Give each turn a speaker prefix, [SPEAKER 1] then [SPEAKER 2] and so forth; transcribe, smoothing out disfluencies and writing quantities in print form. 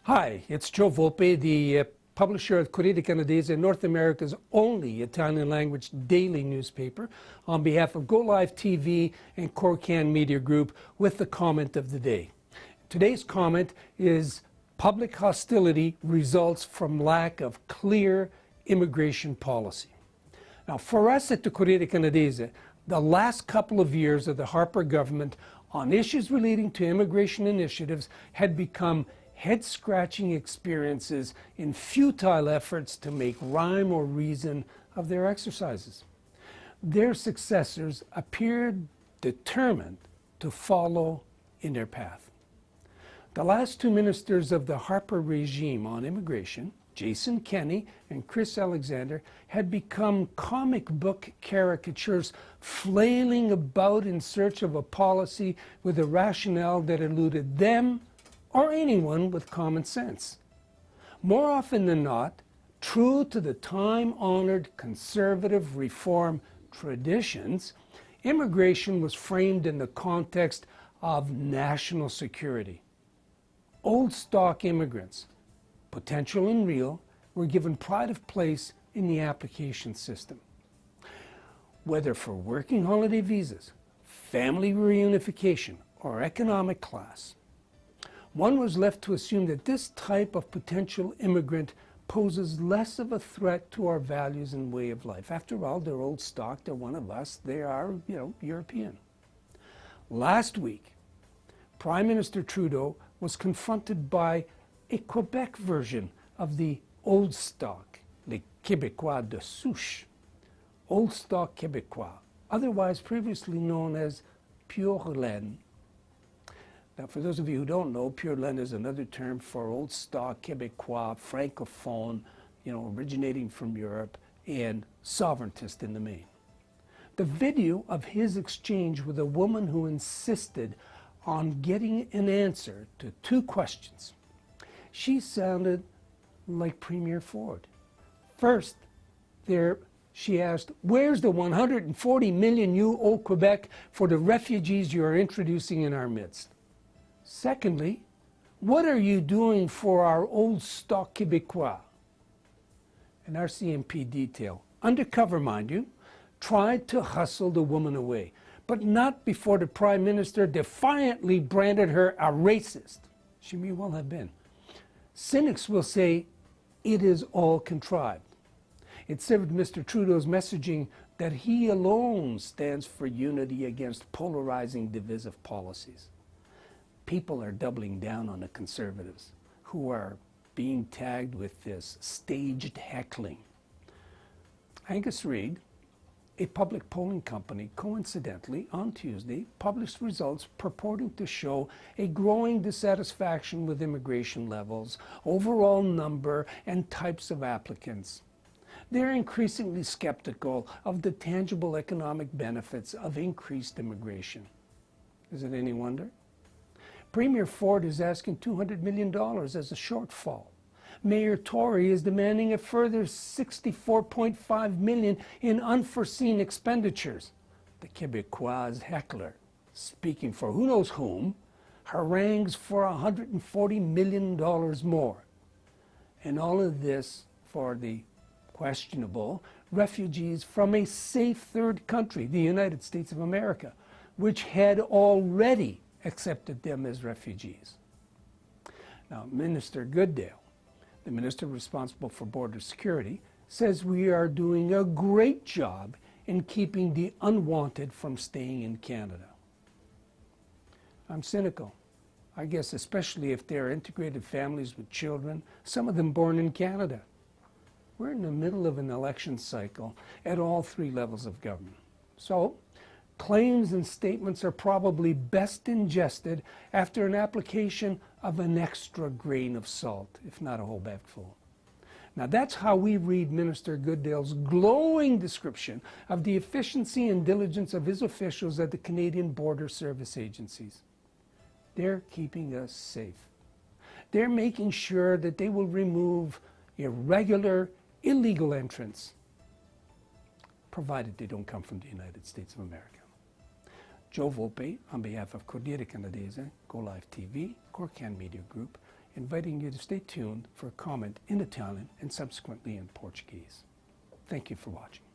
[SPEAKER 1] Hi, it's Joe Volpe, the publisher of Corriere Canadese, North America's only Italian language daily newspaper, on behalf of GoLive TV and Corriere Media Group with the comment of the day. Today's comment is public hostility results from lack of clear immigration policy. Now, for us at the Corriere Canadese, the last couple of years of the Harper government on issues relating to immigration initiatives had become head-scratching experiences in futile efforts to make rhyme or reason of their exercises. Their successors appeared determined to follow in their path. The last two ministers of the Harper regime on immigration, Jason Kenney and Chris Alexander, had become comic book caricatures flailing about in search of a policy with a rationale that eluded them or anyone with common sense. More often than not, true to the time-honored conservative reform traditions, immigration was framed in the context of national security. Old stock immigrants, potential and real, were given pride of place in the application system. Whether for working holiday visas, family reunification, or economic class, one was left to assume that this type of potential immigrant poses less of a threat to our values and way of life. After all, they're old stock, they're one of us, they are, European. Last week, Prime Minister Trudeau was confronted by a Quebec version of the old stock, les Québécois de souche, old stock Québécois, otherwise previously known as pure laine. Now, for those of you who don't know, pure laine is another term for old stock Québécois, francophone, originating from Europe, and sovereigntist in the main. The video of his exchange with a woman who insisted on getting an answer to two questions. She sounded like Premier Ford. First, she asked, "Where's the 140 million you owe Quebec for the refugees you are introducing in our midst?" Secondly, "What are you doing for our old stock Québécois?" An RCMP detail, undercover mind you, tried to hustle the woman away, but not before the Prime Minister defiantly branded her a racist. She may well have been. Cynics will say it is all contrived. It served Mr. Trudeau's messaging that he alone stands for unity against polarizing divisive policies. People are doubling down on the Conservatives, who are being tagged with this staged heckling. Angus Reid, a public polling company, coincidentally, on Tuesday, published results purporting to show a growing dissatisfaction with immigration levels, overall number, and types of applicants. They're increasingly skeptical of the tangible economic benefits of increased immigration. Is it any wonder? Premier Ford is asking $200 million as a shortfall. Mayor Tory is demanding a further $64.5 million in unforeseen expenditures. The Québécois heckler, speaking for who knows whom, harangues for $140 million more. And all of this for the questionable refugees from a safe third country, the United States of America, which had already accepted them as refugees. Now, Minister Goodale, the minister responsible for border security, says we are doing a great job in keeping the unwanted from staying in Canada. I'm cynical, I guess, especially if they're integrated families with children, some of them born in Canada. We're in the middle of an election cycle at all three levels of government. So, claims and statements are probably best ingested after an application of an extra grain of salt, if not a whole bagful. Now, that's how we read Minister Goodale's glowing description of the efficiency and diligence of his officials at the Canadian Border Service agencies. They're keeping us safe. They're making sure that they will remove irregular, illegal entrants, provided they don't come from the United States of America. Joe Volpe, on behalf of Corriere Canadese, GoLive TV, Corriere Media Group, inviting you to stay tuned for a comment in Italian and subsequently in Portuguese. Thank you for watching.